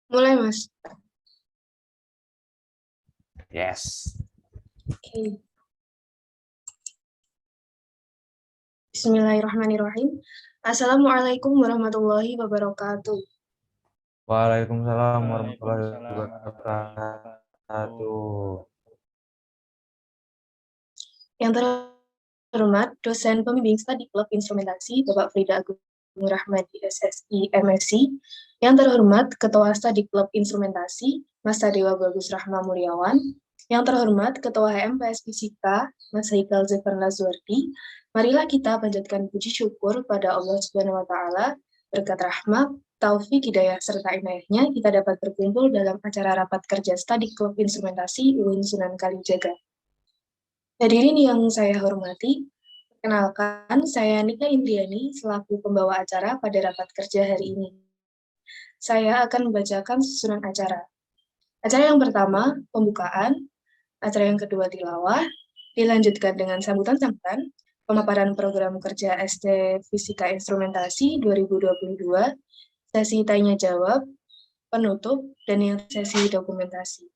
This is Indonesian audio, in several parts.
Mulai, Mas. Yes. Oke. Bismillahirrahmanirrahim. Assalamualaikum warahmatullahi wabarakatuh. Waalaikumsalam warahmatullahi Waalaikumsalam warahmatullahi wabarakatuh. wabarakatuh. Yang terhormat dosen pembimbing studi klub instrumentasi Bapak Frida Agung Rahmadi SSI MSI. Yang terhormat Ketua Studi Klub Instrumentasi Mas Sadewa Bagus Rahma Mulyawan. Yang terhormat Ketua HMPS Fisika Mas Haikal Zafar Lazuardi. Marilah kita panjatkan puji syukur pada Allah Subhanahu wa taala, berkat rahmat, taufik, hidayah serta inayahnya kita dapat berkumpul dalam acara rapat kerja studi klub instrumentasi UIN Sunan Kalijaga. Hadirin yang saya hormati, perkenalkan saya Nika Indriani selaku pembawa acara pada rapat kerja hari ini. Saya akan membacakan susunan acara. Acara yang pertama, pembukaan. Acara yang kedua, tilawah. Dilanjutkan dengan sambutan-sambutan, pemaparan program kerja SD Fisika Instrumentasi 2022, sesi tanya-jawab, penutup, dan yang sesi dokumentasi.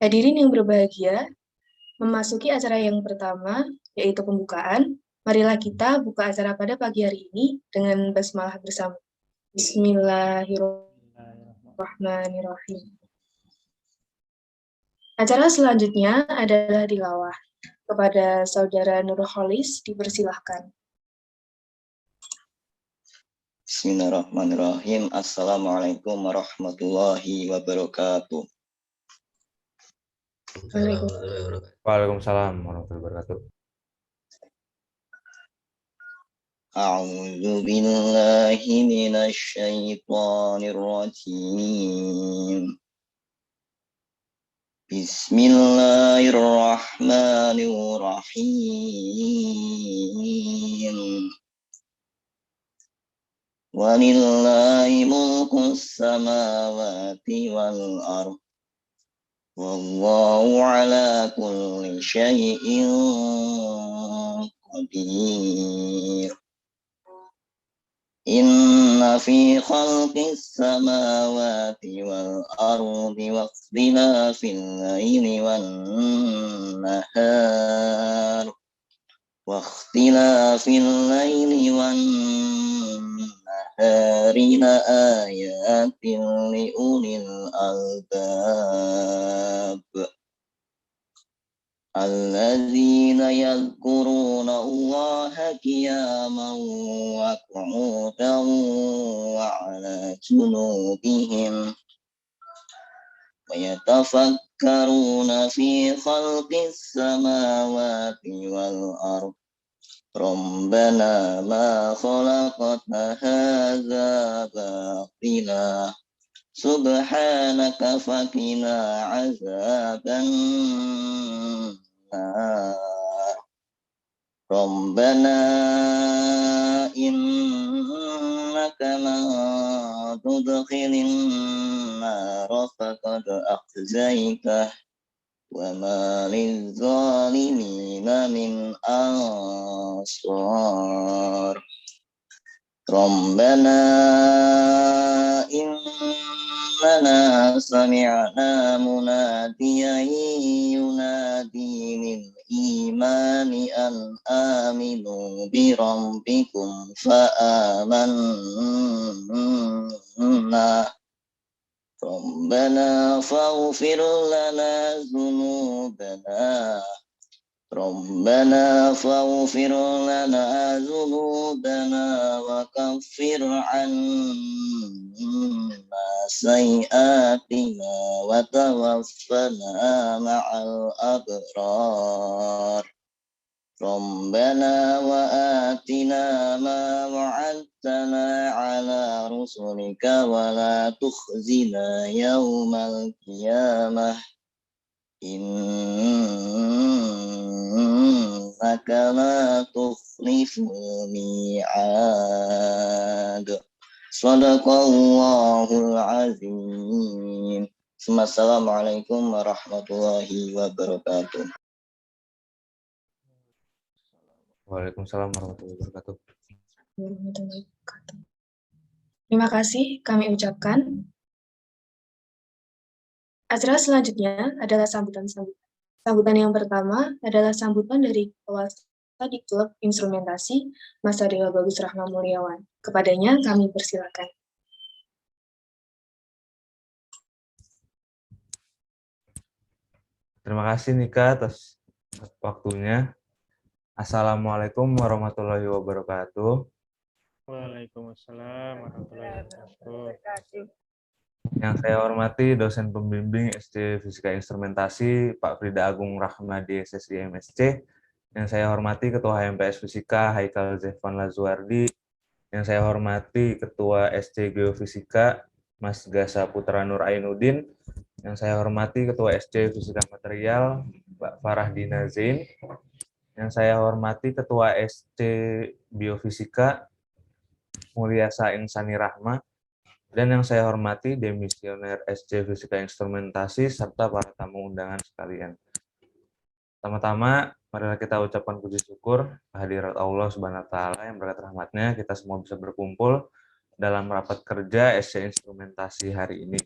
Hadirin yang berbahagia, memasuki acara yang pertama, yaitu pembukaan. Marilah kita buka acara pada pagi hari ini dengan basmalah bersama. Bismillahirrahmanirrahim. Acara selanjutnya adalah tilawah. Kepada Saudara Nurholis, dipersilahkan. Bismillahirrahmanirrahim. Assalamualaikum warahmatullahi wabarakatuh. Waalaikumsalam warahmatullahi wabarakatuh. A'udzu billahi minasy syaithanir rajim. Bismillahirrahmanirrahim. Walillahi mulkus samawati wal ardh. Wallahu ala kulli syai'in qadir. Inna fi khalqis samawati wal ardi wa ikhtilafil laili wan nahar wa ikhtilafil laili wan nahari la ayatin li ulil albab alladzina yadhkuruna Allaha qiyaman wa qu'udan wa 'ala junubihim wa yatafakkaruna fi khalqis samawati wal ardh Rabbana ma khalaqta hadza batila subhanaka faqina 'adzaban Rabbana innaka man tudkhilin nar faqad akhzaitah wa ma lizzalimina min ansar Rabbana innana sami'na munadiyan yunadi lil imani an aminu bi rabbikum fa amanna Rabbana faghfir lana dhunubana Rabbana faghfir lana dhunubana wa kaffir 'anna sayyi'atina wa tawaffana ma'al abrar Rabbana wa atina ma wa'adtana 'ala rusulika wa la tukhzina yawmal qiyamah innaka la tukhliful mi'ad. Shadaqallahul azim. Assalamualaikum warahmatullahi wabarakatuh. Waalaikumsalam warahmatullahi wabarakatuh. Terima kasih kami ucapkan. Acara selanjutnya adalah sambutan-sambutan. Sambutan yang pertama adalah sambutan dari Ketua Study Club Instrumentasi, Mas Aryo Bagus Rahma Mulyawan. Kepadanya kami persilakan. Terima kasih Nika atas waktunya. Assalamualaikum warahmatullahi wabarakatuh. Waalaikumsalam warahmatullahi wabarakatuh. Yang saya hormati dosen pembimbing SD Fisika Instrumentasi Pak Frida Agung Rahmadi SSI MSC. Yang saya hormati Ketua HMPS Fisika Haikal Zefan Lazuardi. Yang saya hormati Ketua SD Geofisika Mas Gasa Putra Nur Ainuddin. Yang saya hormati Ketua SD Fisika Material Mbak Farahdina Zain. Yang saya hormati Ketua SD Biofisika Mulyasa Insani Rahma. Dan yang saya hormati Demisioner SD Fisika Instrumentasi serta para tamu undangan sekalian. Pertama-tama, marilah kita ucapkan puji syukur kehadirat Allah Subhanahu wa taala yang berkat rahmatnya kita semua bisa berkumpul dalam rapat kerja SD Instrumentasi hari ini.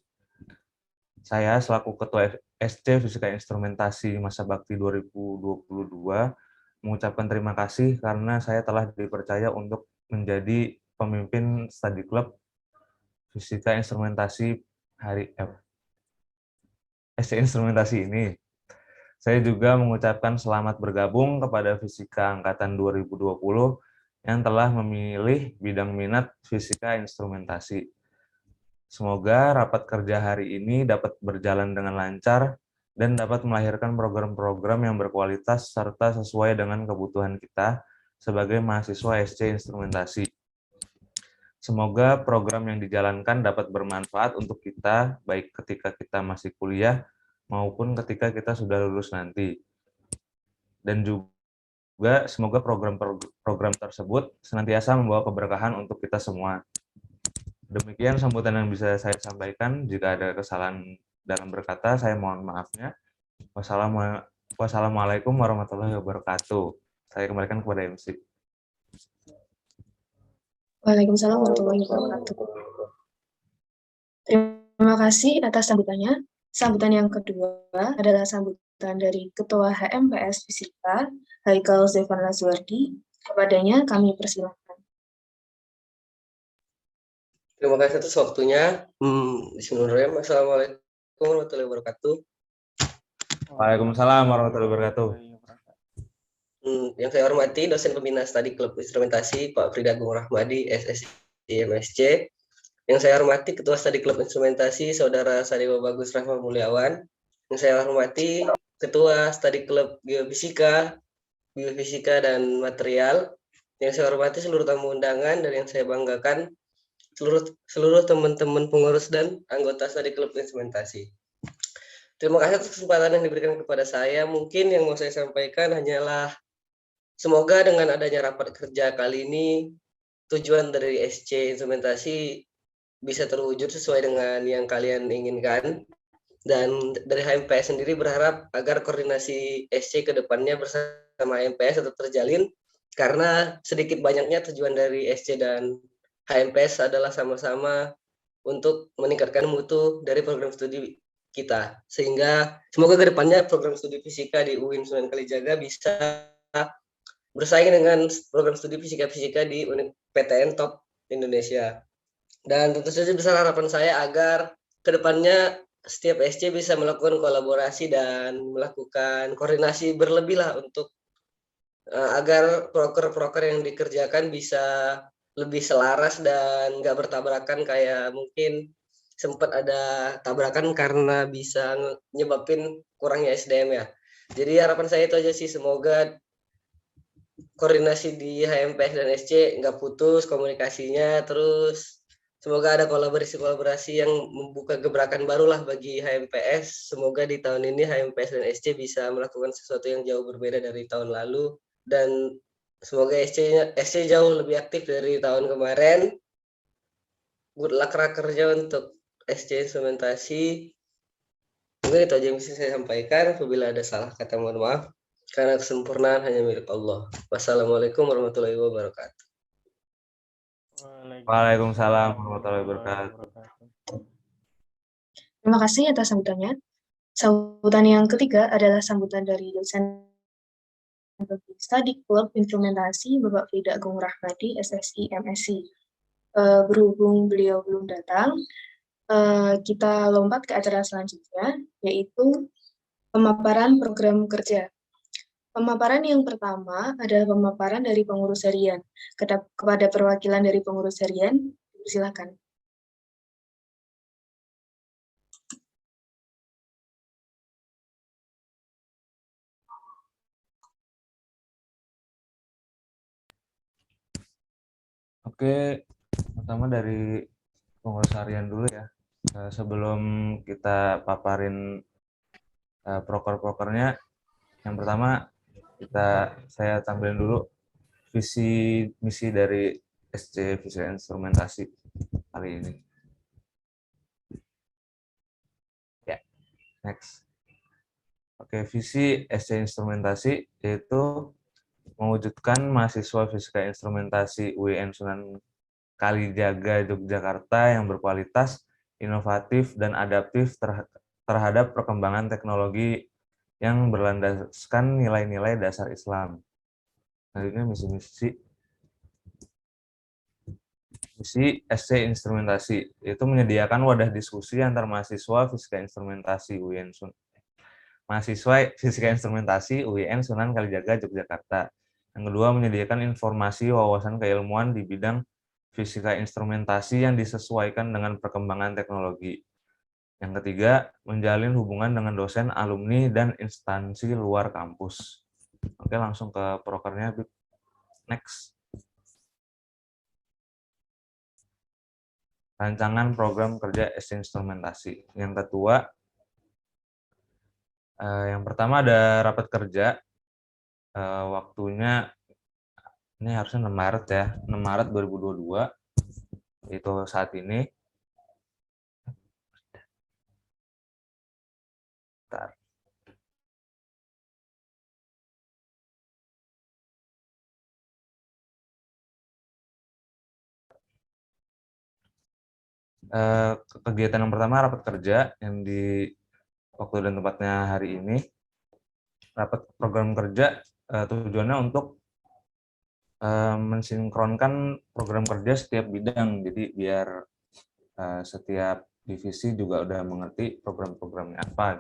Saya selaku Ketua SD Fisika Instrumentasi masa bakti 2022 mengucapkan terima kasih karena saya telah dipercaya untuk menjadi pemimpin study club Fisika Instrumentasi SD Instrumentasi ini. Saya juga mengucapkan selamat bergabung kepada Fisika Angkatan 2020 yang telah memilih bidang minat Fisika Instrumentasi. Semoga rapat kerja hari ini dapat berjalan dengan lancar dan dapat melahirkan program-program yang berkualitas serta sesuai dengan kebutuhan kita sebagai mahasiswa SD Instrumentasi. Semoga program yang dijalankan dapat bermanfaat untuk kita, baik ketika kita masih kuliah maupun ketika kita sudah lulus nanti. Dan juga semoga program tersebut senantiasa membawa keberkahan untuk kita semua. Demikian sambutan yang bisa saya sampaikan. Jika ada kesalahan dalam berkata, saya mohon maafnya. Wassalamualaikum warahmatullahi wabarakatuh. Saya kembalikan kepada MC. Waalaikumsalam warahmatullahi wabarakatuh. Terima kasih atas sambutannya. Sambutan yang kedua adalah sambutan dari Ketua HMPS Fisika, Haikal Zefan Lazuardi. Kepadanya kami persilahkan. Terima kasih atas waktunya. Bismillahirrahmanirrahim. Assalamualaikum warahmatullahi wabarakatuh. Waalaikumsalam warahmatullahi wabarakatuh. Yang saya hormati dosen pembina studi klub instrumentasi Pak Frida Agung Rahmadi SSI MSC. Yang saya hormati Ketua Studi Klub Instrumentasi Saudara Sadewa Bagus Rahma Mulyawan. Yang saya hormati Ketua Studi Klub Geofisika, Biofisika dan Material. Yang saya hormati seluruh tamu undangan dan yang saya banggakan seluruh teman-teman pengurus dan anggota Studi Klub Instrumentasi. Terima kasih atas kesempatan yang diberikan kepada saya. Mungkin yang mau saya sampaikan hanyalah semoga dengan adanya rapat kerja kali ini tujuan dari SC Instrumentasi bisa terwujud sesuai dengan yang kalian inginkan. Dan dari HMPS sendiri berharap agar koordinasi SC ke depannya bersama HMPS tetap terjalin, karena sedikit banyaknya tujuan dari SC dan HMPS adalah sama-sama untuk meningkatkan mutu dari program studi kita. Sehingga semoga ke depannya program studi fisika di UIN Sunan Kalijaga bisa bersaing dengan program studi fisika-fisika di PTN top Indonesia. Dan tentu saja besar harapan saya agar kedepannya setiap SC bisa melakukan kolaborasi dan melakukan koordinasi berlebih lah untuk agar proker-proker yang dikerjakan bisa lebih selaras dan nggak bertabrakan kayak mungkin sempat ada tabrakan karena bisa nyebabin kurangnya SDM ya. Jadi harapan saya itu aja sih, semoga koordinasi di HMPS dan SC nggak putus komunikasinya, terus semoga ada kolaborasi-kolaborasi yang membuka gebrakan baru lah bagi HMPS. Semoga di tahun ini HMPS dan SC bisa melakukan sesuatu yang jauh berbeda dari tahun lalu, dan semoga SC jauh lebih aktif dari tahun kemarin. Good luck kerja untuk SC Instrumentasi. Mungkin itu aja yang bisa saya sampaikan. Apabila ada salah kata mohon maaf, karena kesempurnaan hanya milik Allah. Wassalamualaikum warahmatullahi wabarakatuh. Waalaikumsalam warahmatullahi wabarakatuh. Terima kasih atas sambutannya. Sambutan yang ketiga adalah sambutan dari dosen Studi Klub Instrumentasi Bapak Frida Agung Rahmadi, SSI MSc. Berhubung beliau belum datang, kita lompat ke acara selanjutnya, yaitu pemaparan program kerja. Pemaparan yang pertama adalah pemaparan dari pengurus harian. Kepada perwakilan dari pengurus harian, silakan. Oke, pertama dari pengurus harian dulu ya. Sebelum kita paparin proker-prokernya, yang pertama saya tampilin dulu visi misi dari SC Fisika Instrumentasi kali ini. Ya, next. Oke, visi SC Instrumentasi yaitu mewujudkan mahasiswa Fisika Instrumentasi UIN Sunan Kalijaga Yogyakarta yang berkualitas, inovatif, dan adaptif terhadap perkembangan teknologi yang berlandaskan nilai-nilai dasar Islam. Selanjutnya misi SC Instrumentasi, itu menyediakan wadah diskusi antar mahasiswa Fisika Instrumentasi UIN Sunan Kalijaga Yogyakarta. Yang kedua, menyediakan informasi wawasan keilmuan di bidang fisika instrumentasi yang disesuaikan dengan perkembangan teknologi. Yang ketiga, menjalin hubungan dengan dosen, alumni, dan instansi luar kampus. Oke, langsung ke prokernya. Next. Rancangan program kerja SC Instrumentasi. Yang kedua, yang pertama ada rapat kerja. Waktunya ini harusnya 6 Maret ya, 6 Maret 2022, itu saat ini. Bentar. Kegiatan yang pertama rapat kerja yang di waktu dan tempatnya hari ini. Rapat program kerja tujuannya untuk mensinkronkan program kerja setiap bidang, jadi biar setiap divisi juga udah mengerti program-programnya apa.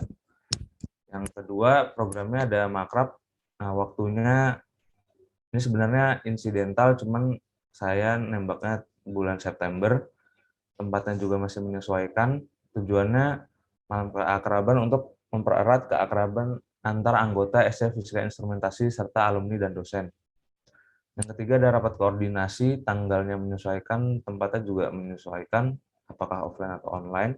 Yang kedua, programnya ada makrab. Waktunya ini sebenarnya insidental, cuman saya nembaknya bulan September. Tempatnya juga masih menyesuaikan. Tujuannya malam keakraban untuk mempererat keakraban antar anggota SC Fisika Instrumentasi serta alumni dan dosen. Yang ketiga ada rapat koordinasi, tanggalnya menyesuaikan, tempatnya juga menyesuaikan, apakah offline atau online.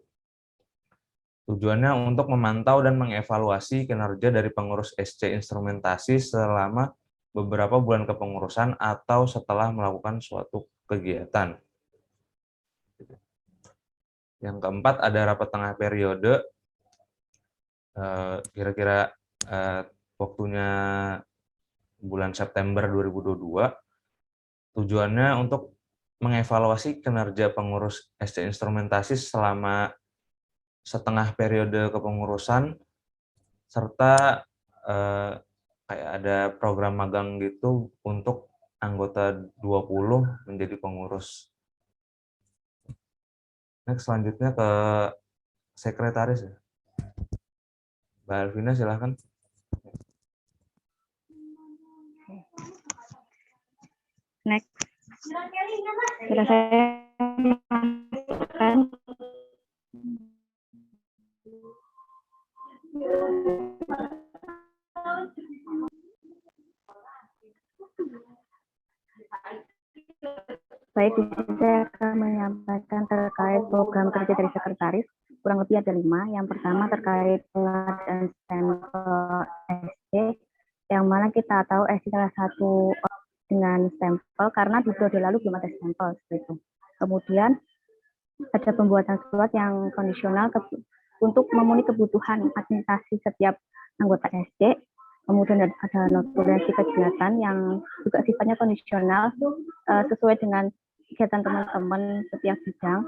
Tujuannya untuk memantau dan mengevaluasi kinerja dari pengurus SC Instrumentasi selama beberapa bulan kepengurusan atau setelah melakukan suatu kegiatan. Yang keempat ada rapat tengah periode, kira-kira waktunya bulan September 2022. Tujuannya untuk mengevaluasi kinerja pengurus SC Instrumentasi selama setengah periode kepengurusan, serta kayak ada program magang gitu untuk anggota 20 menjadi pengurus. Next, selanjutnya ke sekretaris ya. Mbak Elvina silahkan. Next. Kira saya masukkan baik, di sini saya akan menyampaikan terkait program kerja dari sekretaris. Kurang lebih ada 5. Yang pertama terkait pengadaan stempel SC, yang mana kita tahu SC salah satu dengan stempel karena di periode lalu belum ada stempel seperti itu. Kemudian ada pembuatan surat yang kondisional untuk memenuhi kebutuhan administrasi setiap anggota SC. Kemudian ada notulensi kegiatan yang juga sifatnya kondisional sesuai dengan kegiatan teman-teman setiap bidang.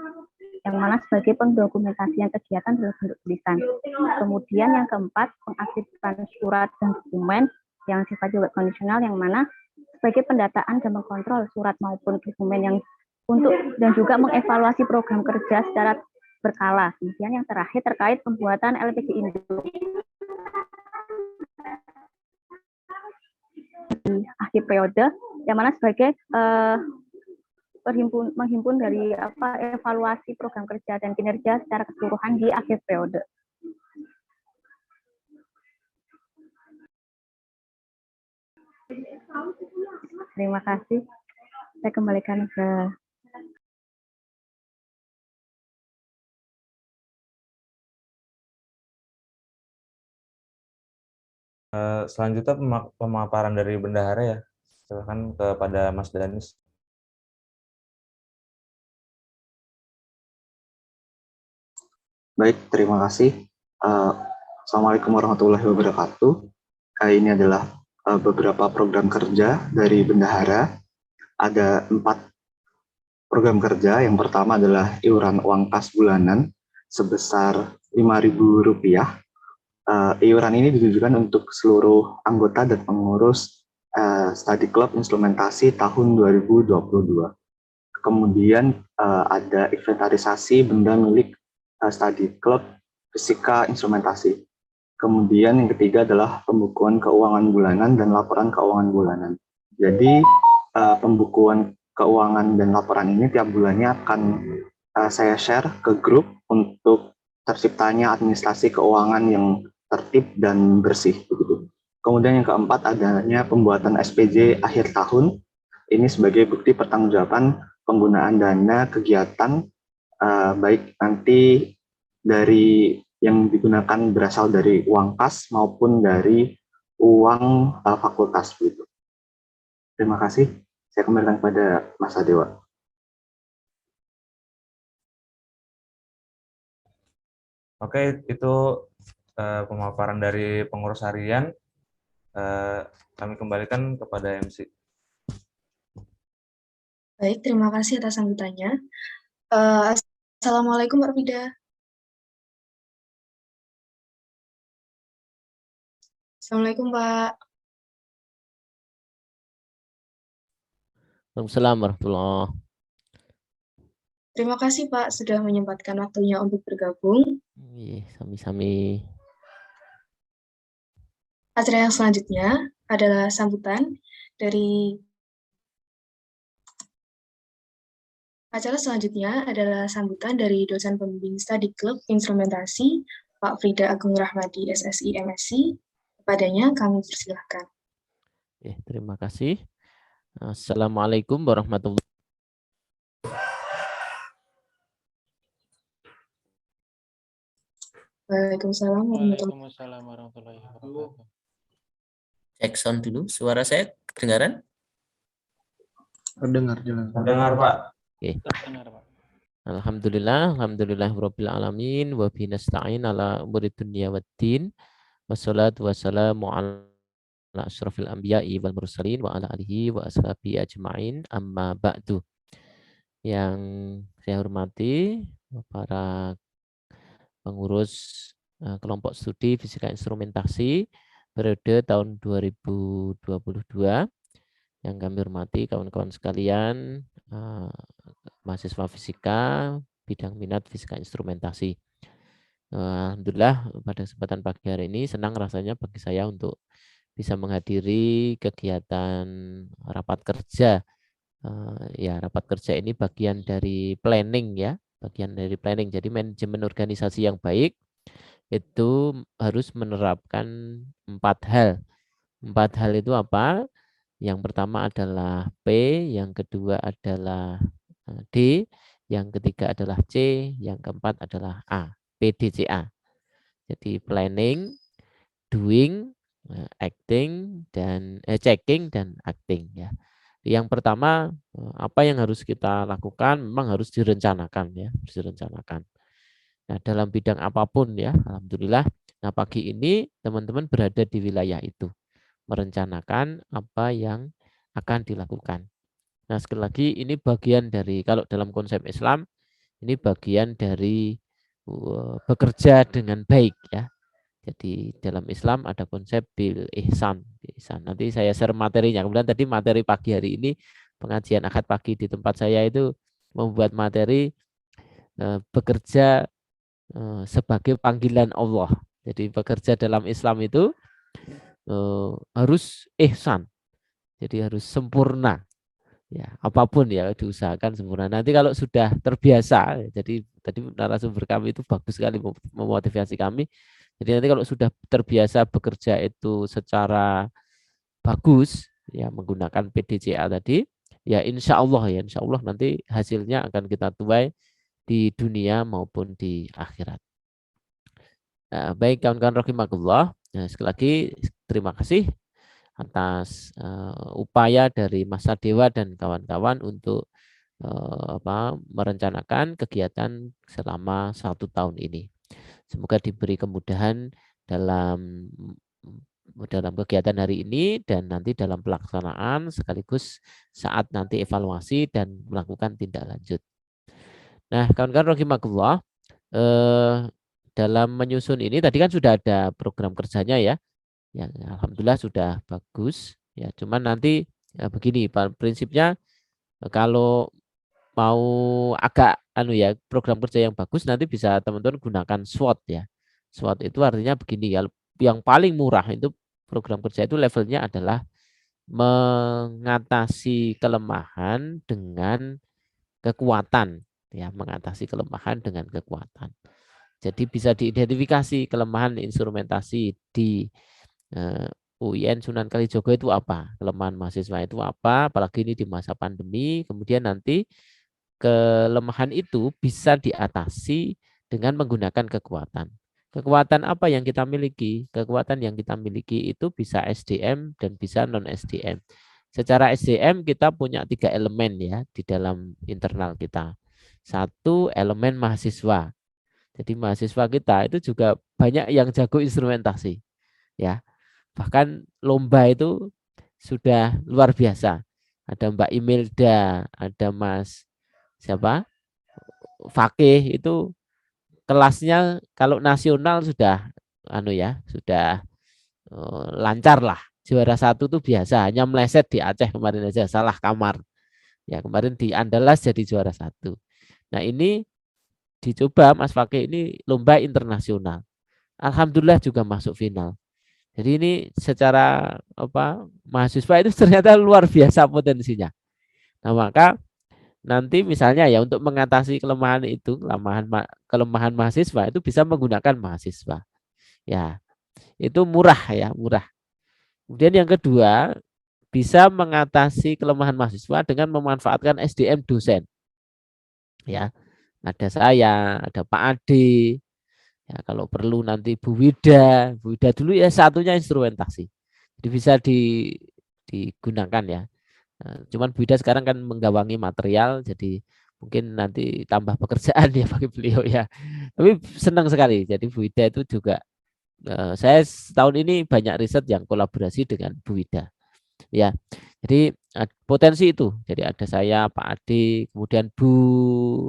yang mana sebagai pendokumentasian kegiatan dalam bentuk tulisan. Kemudian yang keempat, pengaktifan surat dan dokumen yang sifatnya web kondisional, yang mana sebagai pendataan dan mengkontrol surat maupun dokumen yang untuk dan juga mengevaluasi program kerja secara berkala. Kemudian yang terakhir terkait pembuatan LPG induk. Di akhir periode, yang mana sebagai menghimpun dari evaluasi program kerja dan kinerja secara keseluruhan di akhir periode. Terima kasih. Saya kembalikan ke selanjutnya pemaparan dari bendahara ya. Silakan kepada Mas Danis. Baik, terima kasih. Assalamualaikum warahmatullahi wabarakatuh. Ini adalah beberapa program kerja dari bendahara. Ada 4 program kerja. Yang pertama adalah iuran uang kas bulanan sebesar Rp5.000. Iuran ini ditujukan untuk seluruh anggota dan pengurus Study Club Instrumentasi tahun 2022. Kemudian ada inventarisasi benda milik Study Club Fisika Instrumentasi. Kemudian yang ketiga adalah pembukuan keuangan bulanan dan laporan keuangan bulanan. Jadi pembukuan keuangan dan laporan ini tiap bulannya akan saya share ke grup untuk terciptanya administrasi keuangan yang tertib dan bersih begitu. Kemudian yang keempat adanya pembuatan SPJ akhir tahun. Ini sebagai bukti pertanggungjawaban penggunaan dana kegiatan baik nanti dari yang digunakan berasal dari uang kas maupun dari uang fakultas begitu. Terima kasih. Saya kembalikan kepada Mas Adewa. Oke, itu pemaparan dari pengurus harian. Kami kembalikan kepada MC. Baik, terima kasih atas sambutannya. Assalamualaikum Pak Rafida. Assalamualaikum Pak. Waalaikumsalam warahmatullahi. Terima kasih Pak sudah menyempatkan waktunya untuk bergabung. Sami-sami. Acara yang selanjutnya adalah sambutan dari dosen pembimbing Study Club Instrumentasi Pak Frida Agung Rahmadi SSI MSc. Kepadanya kami persilahkan. Terima kasih. Assalamualaikum warahmatullahi wabarakatuh. Waalaikumsalam warahmatullahi wabarakatuh. Cek sound dulu. Suara saya kedengaran? Terdengar jelas. Terdengar, Pak. Terdengar, Pak. Alhamdulillahirabbil alamin wa bihi nasta'in ala umuri dunya waddin. Wassalatu wassalamu ala asyrafil anbiya'i wal mursalin wa ala alihi wa ashabihi ajma'in, amma ba'du. Yang saya hormati para pengurus kelompok studi fisika instrumentasi periode tahun 2022, yang kami hormati kawan-kawan sekalian, mahasiswa fisika bidang minat fisika instrumentasi. Alhamdulillah pada kesempatan pagi hari ini senang rasanya bagi saya untuk bisa menghadiri kegiatan rapat kerja. Rapat kerja ini bagian dari planning ya. Bagian dari planning. Jadi manajemen organisasi yang baik itu harus menerapkan 4 hal. 4 hal itu apa? Yang pertama adalah P, yang kedua adalah D, yang ketiga adalah C, yang keempat adalah A, PDCA. Jadi planning, doing, acting, dan checking dan acting ya. Yang pertama, apa yang harus kita lakukan memang harus direncanakan ya, harus direncanakan. Nah, dalam bidang apapun ya, alhamdulillah. Nah, pagi ini teman-teman berada di wilayah itu, merencanakan apa yang akan dilakukan. Nah, sekali lagi ini bagian dari, kalau dalam konsep Islam Ini bagian dari bekerja dengan baik ya. Jadi dalam Islam ada konsep bil ihsan. Nanti saya share materinya. Kemudian tadi materi pagi hari ini pengajian akad pagi di tempat saya itu membuat materi bekerja sebagai panggilan Allah. Jadi bekerja dalam Islam itu harus ihsan. Jadi harus sempurna. Ya, apapun ya diusahakan sempurna. Nanti kalau sudah terbiasa, jadi tadi narasumber kami itu bagus sekali memotivasi kami. Jadi nanti kalau sudah terbiasa bekerja itu secara bagus, ya menggunakan PDCA tadi, ya insya Allah nanti hasilnya akan kita tuai di dunia maupun di akhirat. Nah, baik kawan-kawan rahimakumullah. Nah, sekali lagi terima kasih atas upaya dari Mas Sadewa dan kawan-kawan untuk merencanakan kegiatan selama 1 tahun ini. Semoga diberi kemudahan dalam kegiatan hari ini dan nanti dalam pelaksanaan sekaligus saat nanti evaluasi dan melakukan tindak lanjut. Nah, kawan-kawan rahimakumullah, dalam menyusun ini tadi kan sudah ada program kerjanya ya. Ya, alhamdulillah sudah bagus. Ya, cuman nanti begini, prinsipnya kalau mau agak program kerja yang bagus nanti bisa teman-teman gunakan SWOT ya. SWOT itu artinya begini ya, yang paling murah itu program kerja itu levelnya adalah mengatasi kelemahan dengan kekuatan ya, mengatasi kelemahan dengan kekuatan. Jadi bisa diidentifikasi kelemahan instrumentasi di UIN Sunan Kalijogo itu apa, kelemahan mahasiswa itu apa, apalagi ini di masa pandemi. Kemudian nanti kelemahan itu bisa diatasi dengan menggunakan kekuatan. Kekuatan apa yang kita miliki? Kekuatan yang kita miliki itu bisa SDM dan bisa non SDM. Secara SDM kita punya 3 elemen ya di dalam internal kita. 1 elemen mahasiswa. Jadi mahasiswa kita itu juga banyak yang jago instrumentasi. Ya. Bahkan lomba itu sudah luar biasa. Ada Mbak Imelda, ada Mas siapa? Fakih itu kelasnya kalau nasional sudah sudah lancar lah. Juara 1 tuh biasa, hanya meleset di Aceh kemarin aja, salah kamar. Ya, kemarin di Andalas jadi juara 1. Nah, ini dicoba Mas Fakih ini lomba internasional. Alhamdulillah juga masuk final. Jadi ini secara mahasiswa itu ternyata luar biasa potensinya. Nah, maka nanti misalnya ya untuk mengatasi kelemahan itu, kelemahan mahasiswa itu bisa menggunakan mahasiswa. Ya. Itu murah ya, murah. Kemudian yang kedua, bisa mengatasi kelemahan mahasiswa dengan memanfaatkan SDM dosen. Ya. Ada saya, ada Pak Ade. Ya, kalau perlu nanti Bu Wida dulu ya satunya instrumentasi. Jadi bisa digunakan ya. Nah, cuman Bu Wida sekarang kan menggawangi material, jadi mungkin nanti tambah pekerjaan ya bagi beliau ya. Tapi senang sekali. Jadi Bu Wida itu juga saya setahun ini banyak riset yang kolaborasi dengan Bu Wida. Ya, jadi potensi itu. Jadi ada saya, Pak Ade, kemudian Bu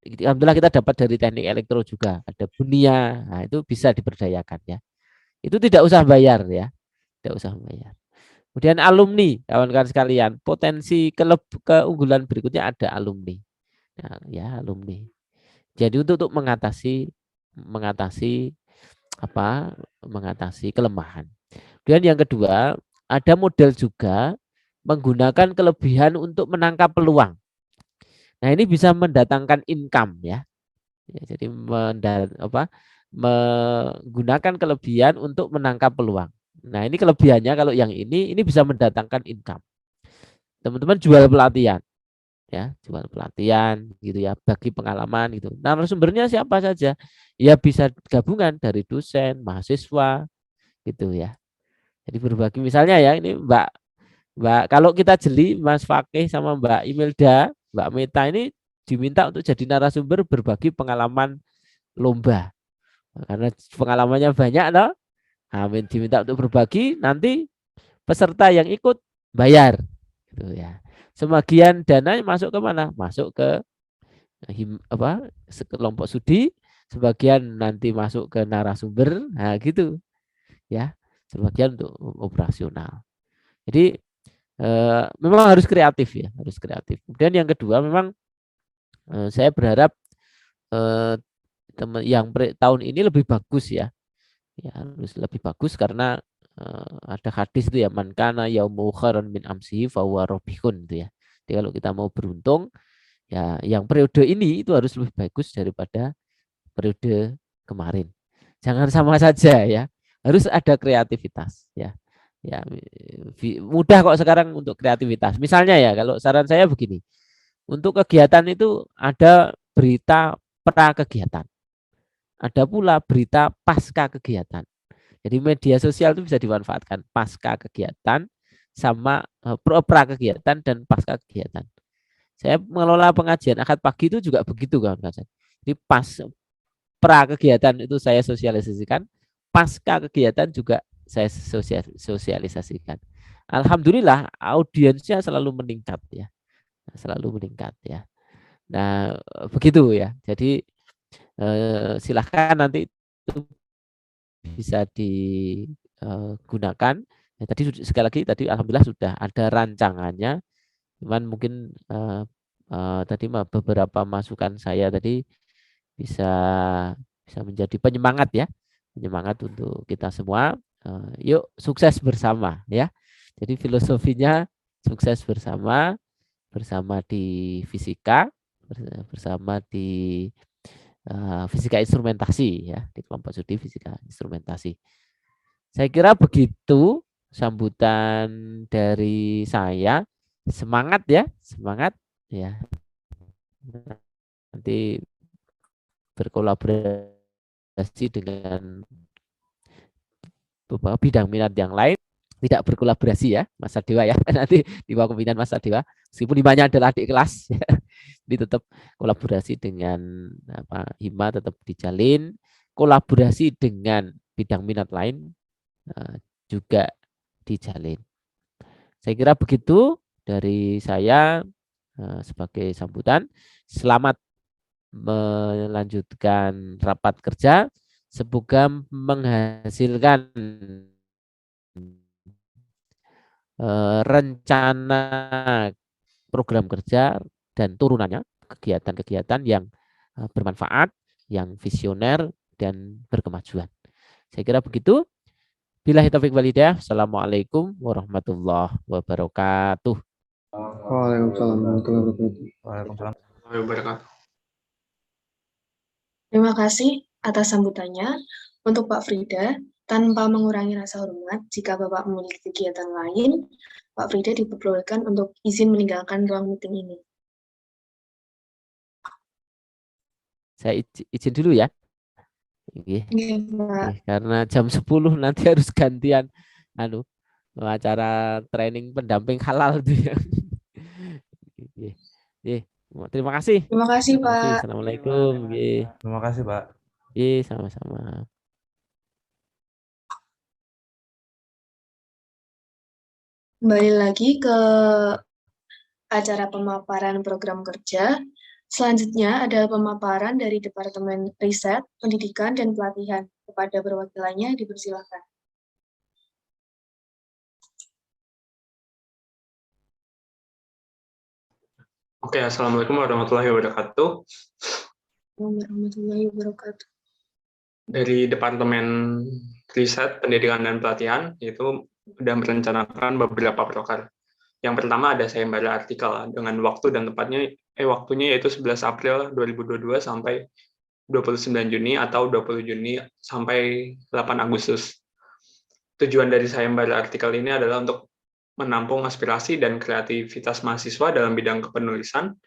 alhamdulillah kita dapat dari teknik elektro juga, ada Bunia, nah itu bisa diberdayakan ya. Itu tidak usah bayar ya, tidak usah bayar. Kemudian alumni, kawan-kawan sekalian, potensi keunggulan berikutnya ada alumni. Nah, ya alumni. Jadi untuk mengatasi kelemahan. Kemudian yang kedua, ada model juga menggunakan kelebihan untuk menangkap peluang. Nah, ini bisa mendatangkan income ya. Jadi menggunakan kelebihan untuk menangkap peluang. Nah, ini kelebihannya kalau yang ini bisa mendatangkan income. Teman-teman jual pelatihan. Ya, jual pelatihan gitu ya, bagi pengalaman gitu. Nah, narasumbernya siapa saja? Ya bisa gabungan dari dosen, mahasiswa gitu ya. Jadi berbagi misalnya ya, ini Mbak kalau kita jeli Mas Fakih sama Mbak Imelda, Mbak Meta ini diminta untuk jadi narasumber berbagi pengalaman lomba. Karena pengalamannya banyak loh. Amin, diminta untuk berbagi, nanti peserta yang ikut bayar gitu ya. Sebagian dana masuk ke mana? Masuk ke kelompok studi, sebagian nanti masuk ke narasumber, nah gitu ya, sebagian untuk operasional. Jadi memang harus kreatif ya, harus kreatif. Kemudian yang kedua memang saya berharap tahun ini lebih bagus ya, harus lebih bagus karena ada hadis itu ya, man kana yaumu khairan min amsihi fahuwa robihun itu ya. Jadi kalau kita mau beruntung ya, yang periode ini itu harus lebih bagus daripada periode kemarin. Jangan sama saja ya, harus ada kreativitas ya. Ya, mudah kok sekarang untuk kreativitas. Misalnya ya, kalau saran saya begini, untuk kegiatan itu ada berita pra kegiatan, ada pula berita pasca kegiatan. Jadi media sosial itu bisa dimanfaatkan pasca kegiatan sama pra kegiatan dan pasca kegiatan. Saya mengelola pengajian akad pagi itu juga begitu kawan-kawan. Jadi pas pra kegiatan itu saya sosialisasikan, pasca kegiatan juga saya sosialisasikan. Alhamdulillah audiensnya selalu meningkat ya, selalu meningkat ya. Nah begitu ya. Jadi silahkan nanti itu bisa digunakan. Ya, tadi sekali lagi tadi alhamdulillah sudah ada rancangannya. Cuman mungkin tadi beberapa masukan saya tadi bisa menjadi penyemangat ya, penyemangat untuk kita semua. Yuk sukses bersama ya. Jadi filosofinya sukses bersama di fisika, bersama di fisika instrumentasi ya, di kelompok studi fisika instrumentasi. Saya kira begitu sambutan dari saya. Semangat ya, semangat ya. Nanti berkolaborasi dengan beberapa bidang minat yang lain, tidak berkolaborasi ya Mas Sadewa ya, nanti di bawah pembinaan Mas Sadewa, meskipun himanya adalah adik kelas ya. Jadi tetap kolaborasi dengan hima tetap dijalin, kolaborasi dengan bidang minat lain juga dijalin. Saya kira begitu dari saya sebagai sambutan. Selamat melanjutkan rapat kerja. Semoga menghasilkan rencana program kerja dan turunannya, kegiatan-kegiatan yang bermanfaat, yang visioner dan berkemajuan. Saya kira begitu. Billahi taufiq wal hidayah. Assalamualaikum warahmatullahi wabarakatuh. Waalaikumsalam Waalaikumsalam. Terima kasih atas sambutannya. Untuk Pak Frida, tanpa mengurangi rasa hormat, jika Bapak memiliki kegiatan lain, Pak Frida diperbolehkan untuk izin meninggalkan ruang meeting ini. Saya izin dulu ya. Oke. Karena jam 10 nanti harus gantian acara training pendamping halal itu ya. Terima kasih. Terima kasih, Pak. Assalamualaikum. Terima kasih, Pak. Sama-sama. Kembali lagi ke acara pemaparan program kerja. Selanjutnya adalah pemaparan dari Departemen Riset, Pendidikan, dan Pelatihan. Kepada perwakilannya dipersilakan. Oke, Assalamualaikum warahmatullahi wabarakatuh. Warahmatullahi wabarakatuh. Dari Departemen Riset, Pendidikan, dan Pelatihan, itu sudah merencanakan beberapa proker. Yang pertama ada sayembara artikel dengan waktu dan tempatnya, waktunya yaitu 11 April 2022 sampai 29 Juni atau 20 Juni sampai 8 Agustus. Tujuan dari sayembara artikel ini adalah untuk menampung aspirasi dan kreativitas mahasiswa dalam bidang kepenulisan,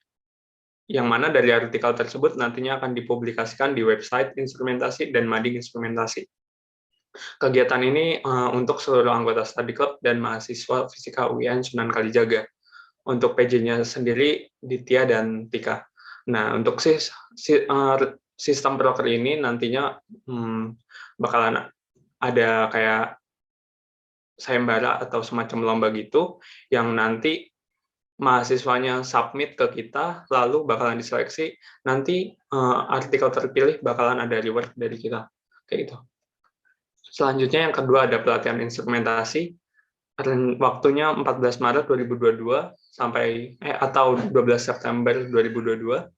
yang mana dari artikel tersebut nantinya akan dipublikasikan di website instrumentasi dan mading instrumentasi. Kegiatan ini untuk seluruh anggota study club dan mahasiswa fisika UIN Sunan Kalijaga. Untuk PJ-nya sendiri Ditya dan Tika. Nah, untuk sistem proker ini nantinya bakalan ada kayak sayembara atau semacam lomba gitu, yang nanti mahasiswanya submit ke kita, lalu bakalan diseleksi, nanti artikel terpilih bakalan ada reward dari kita. Kayak gitu. Selanjutnya yang kedua ada pelatihan instrumentasi, waktunya 14 Maret 2022 sampai atau 12 September 2022.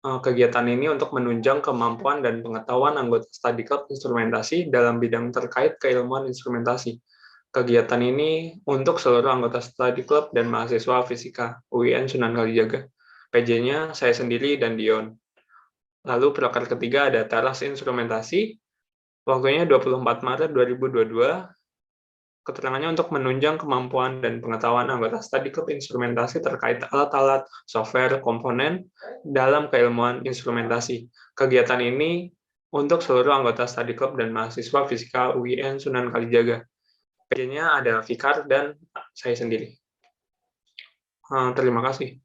Kegiatan ini untuk menunjang kemampuan dan pengetahuan anggota study club instrumentasi dalam bidang terkait keilmuan instrumentasi. Kegiatan ini untuk seluruh anggota study club dan mahasiswa fisika UIN Sunan Kalijaga. PJ-nya saya sendiri dan Dion. Lalu proker ketiga ada teras instrumentasi, waktunya 24 Maret 2022. Keterangannya untuk menunjang kemampuan dan pengetahuan anggota study club instrumentasi terkait alat-alat, software, komponen dalam keilmuan instrumentasi. Kegiatan ini untuk seluruh anggota study club dan mahasiswa fisika UIN Sunan Kalijaga. PJ-nya ada Fikar dan saya sendiri. Terima kasih.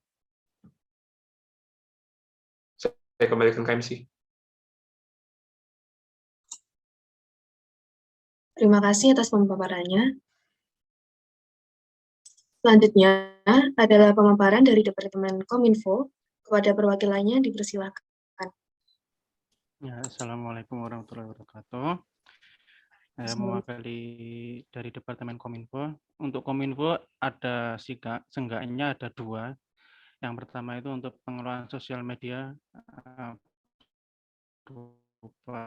Saya kembalikan ke MC. Terima kasih atas pemaparannya. Selanjutnya adalah pemaparan dari Departemen Kominfo. Kepada perwakilannya dipersilakan. Ya, Assalamualaikum warahmatullahi wabarakatuh. Saya mewakili dari Departemen Kominfo. Untuk Kominfo ada seenggaknya ada 2. Yang pertama itu untuk pengelolaan sosial media berupa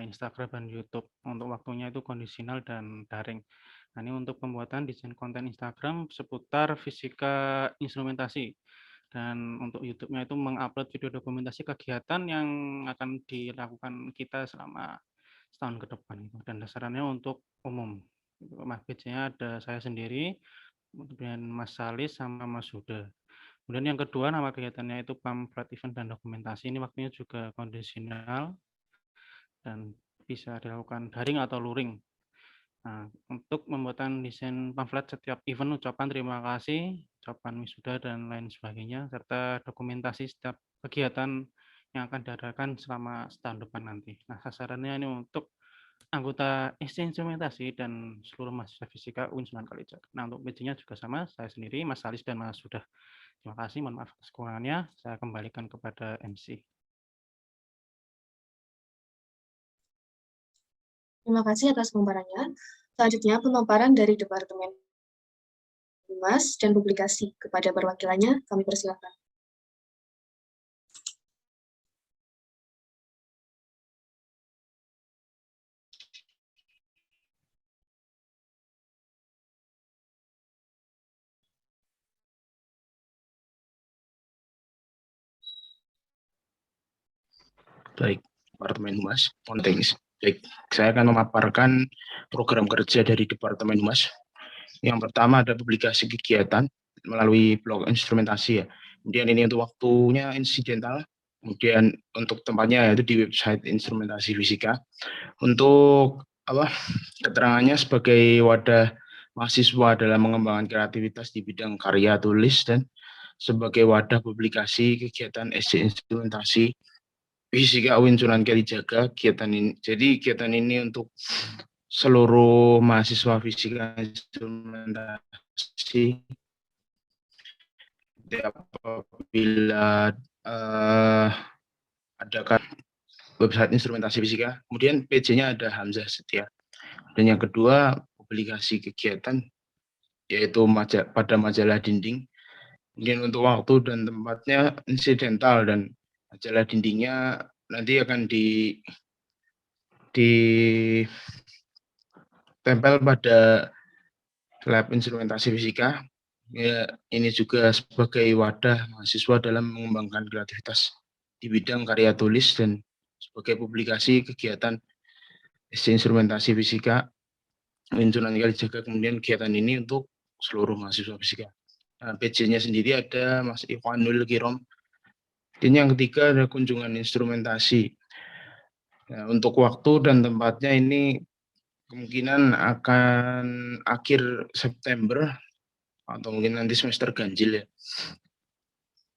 Instagram dan YouTube. Untuk waktunya itu kondisional dan daring. Nah, ini untuk pembuatan desain konten Instagram seputar fisika instrumentasi. Dan untuk YouTube-nya itu mengupload video dokumentasi kegiatan yang akan dilakukan kita selama setahun ke depan. Dan dasarannya untuk umum. Mas PJ-nya ada saya sendiri, kemudian Mas Salis sama Mas Huda. Kemudian yang kedua, nama kegiatannya itu pamflet event dan dokumentasi. Ini waktunya juga kondisional dan bisa dilakukan daring atau luring. Nah, untuk pembuatan desain pamflet setiap event, ucapan terima kasih, ucapan wisuda, dan lain sebagainya, serta dokumentasi setiap kegiatan yang akan diadakan selama setahun depan nanti. Nah, sasarannya ini untuk anggota SC Instrumentasi dan seluruh mahasiswa fisika UIN Sunan Kalijaga. Nah, untuk PJ-nya juga sama, saya sendiri, Mas Salis, dan Mas Huda. Terima kasih, mohon maaf atas kekurangannya. Saya kembalikan kepada MC. Terima kasih atas pemaparannya. Selanjutnya pemaparan dari Departemen Humas dan Publikasi. Kepada perwakilannya kami persilakan. Baik, Departemen Humas, konteks. Baik, saya akan memaparkan program kerja dari Departemen Humas. Yang pertama ada publikasi kegiatan melalui blog instrumentasi ya. Kemudian ini untuk waktunya insidental. Kemudian untuk tempatnya yaitu di website instrumentasi fisika. Untuk keterangannya sebagai wadah mahasiswa dalam mengembangkan kreativitas di bidang karya tulis dan sebagai wadah publikasi kegiatan SC instrumentasi Fisika UIN Sunan Kalijaga. Kegiatan ini, jadi kegiatan ini untuk seluruh mahasiswa fisika instrumentasi. Apabila adakan website instrumentasi fisika, kemudian PJ-nya ada Hamzah Setia. Dan yang kedua publikasi kegiatan yaitu pada majalah dinding. Kemudian untuk waktu dan tempatnya insidental dan majalah dindingnya nanti akan ditempel pada lab instrumentasi fisika. Ya, ini juga sebagai wadah mahasiswa dalam mengembangkan kreativitas di bidang karya tulis dan sebagai publikasi kegiatan SC instrumentasi fisika UIN Sunan Kalijaga. Kemudian kegiatan ini untuk seluruh mahasiswa fisika. Nah, PJ-nya sendiri ada Mas Ikhwanul Kirom. Dan yang ketiga ada kunjungan instrumentasi. Nah, untuk waktu dan tempatnya ini kemungkinan akan akhir September atau mungkin nanti semester ganjil ya.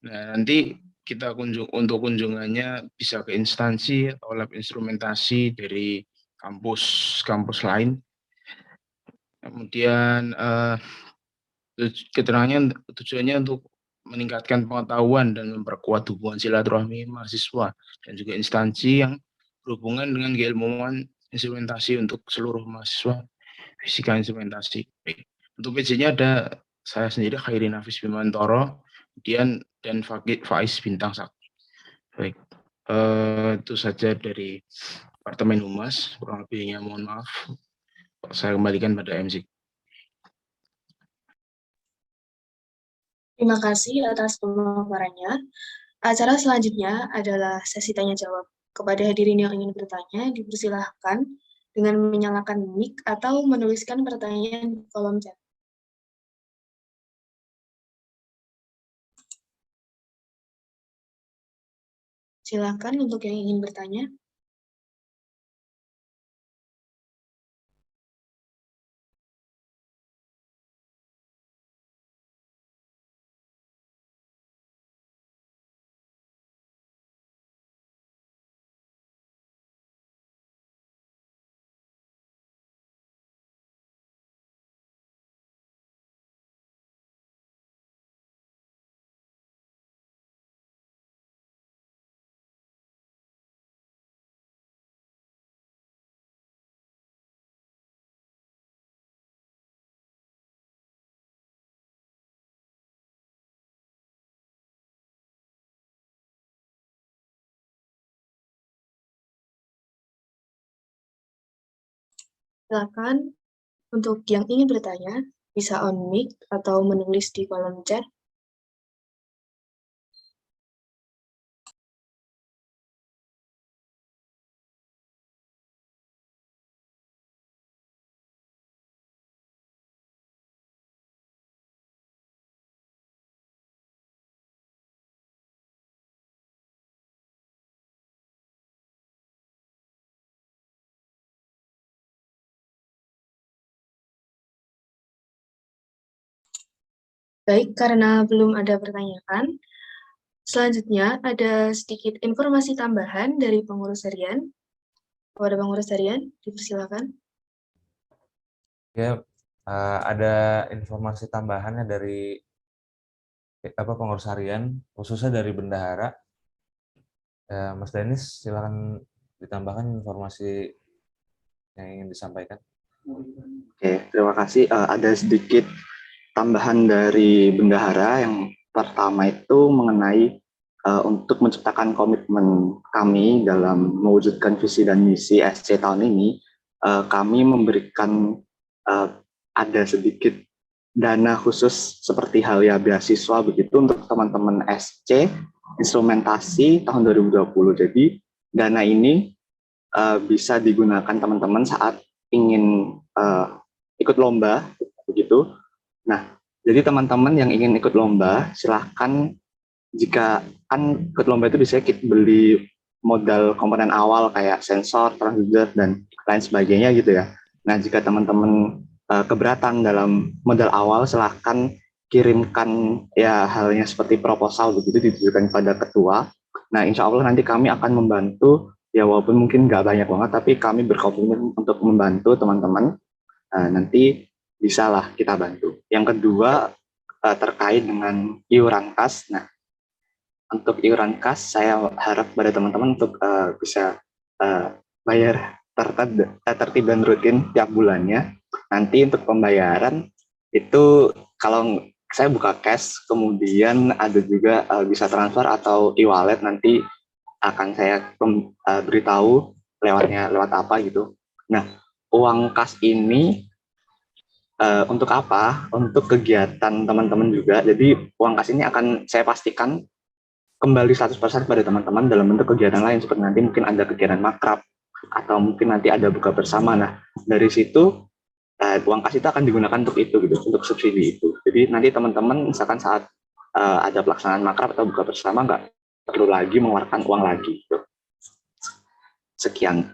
Nah, nanti kita untuk kunjungannya bisa ke instansi atau lab instrumentasi dari kampus lain. Kemudian Keterangannya tujuannya untuk meningkatkan pengetahuan dan memperkuat hubungan silaturahmi mahasiswa dan juga instansi yang berhubungan dengan keilmuan instrumentasi untuk seluruh mahasiswa fisika instrumentasi. Baik. Untuk PJ-nya ada saya sendiri Khairi Nafis Bimantoro, kemudian dan Faiz Bintang Sakti. Baik, itu saja dari Departemen Humas. Kurang lebihnya mohon maaf. Saya kembalikan pada MC. Terima kasih atas pemaparannya. Acara selanjutnya adalah sesi tanya jawab. Kepada hadirin yang ingin bertanya, dipersilahkan dengan menyalakan mic atau menuliskan pertanyaan di kolom chat. Silakan untuk yang ingin bertanya. Silakan untuk yang ingin bertanya, bisa on mic atau menulis di kolom chat. Baik, karena belum ada pertanyaan, selanjutnya ada sedikit informasi tambahan dari pengurus harian. Kepada pengurus harian, dipersilakan. Ya, ada informasi tambahannya dari pengurus harian, khususnya dari bendahara. Mas Denis, silakan ditambahkan informasi yang ingin disampaikan. Oke, terima kasih. Ada sedikit tambahan dari bendahara. Yang pertama itu mengenai untuk menciptakan komitmen kami dalam mewujudkan visi dan misi SC tahun ini, kami memberikan ada sedikit dana khusus seperti halnya beasiswa begitu untuk teman-teman SC instrumentasi tahun 2020. Jadi dana ini bisa digunakan teman-teman saat ingin ikut lomba begitu. Nah, jadi teman-teman yang ingin ikut lomba silahkan, jika kan ikut lomba itu bisa kita beli modal komponen awal kayak sensor, transducer dan lain sebagainya gitu ya. Nah, jika teman-teman keberatan dalam modal awal, silahkan kirimkan ya halnya seperti proposal begitu ditujukan kepada ketua. Nah, insya Allah nanti kami akan membantu ya, walaupun mungkin nggak banyak banget, tapi kami berkomitmen untuk membantu teman-teman. Nanti bisalah kita bantu. Yang kedua terkait dengan iuran kas. Nah, untuk iuran kas saya harap pada teman-teman untuk bisa bayar tertib dan rutin tiap bulannya. Nanti untuk pembayaran itu kalau saya buka cash, kemudian ada juga bisa transfer atau e-wallet, nanti akan saya beritahu lewat apa gitu. Nah, uang kas ini untuk apa? Untuk kegiatan teman-teman juga. Jadi uang kas ini akan saya pastikan kembali 100% pada teman-teman dalam bentuk kegiatan lain, seperti nanti mungkin ada kegiatan makrab atau mungkin nanti ada buka bersama. Nah, dari situ uang kas itu akan digunakan untuk itu gitu, untuk subsidi itu. Jadi nanti teman-teman misalkan saat ada pelaksanaan makrab atau buka bersama nggak perlu lagi mengeluarkan uang lagi gitu. Sekian.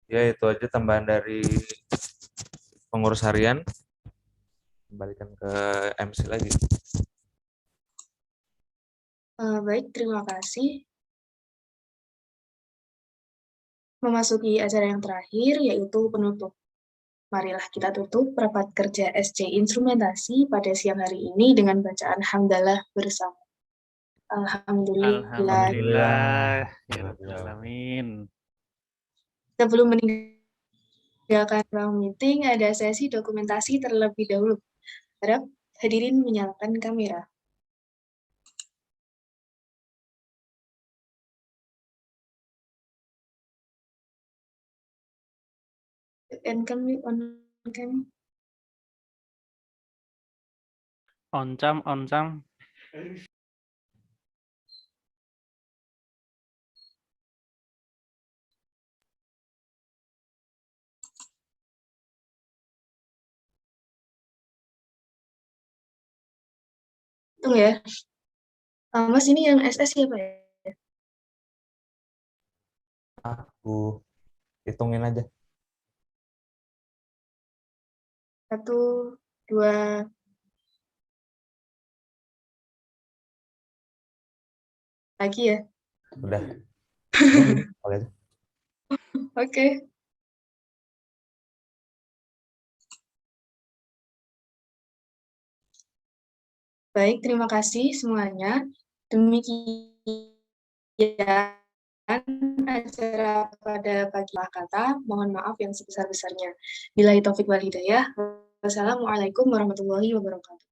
Ya, itu aja tambahan dari pengurus harian. Kembalikan ke MC lagi. Baik, terima kasih. Memasuki acara yang terakhir, yaitu penutup. Marilah kita tutup rapat kerja SC Instrumentasi pada siang hari ini dengan bacaan hamdalah bersama. Alhamdulillah. Alhamdulillah. Ya Rabbil Alamin. Sebelum meninggalkan ruang meeting, ada sesi dokumentasi terlebih dahulu. Harap hadirin menyalakan kamera. On cam. Tunggu ya. Mas, ini yang SS siapa ya? Aku hitungin aja. 1, 2, lagi ya? Udah. Oke. Baik, terima kasih semuanya. Demikian acara pada pagi kata. Mohon maaf yang sebesar-besarnya. Billahi taufik wal hidayah. Wassalamualaikum warahmatullahi wabarakatuh.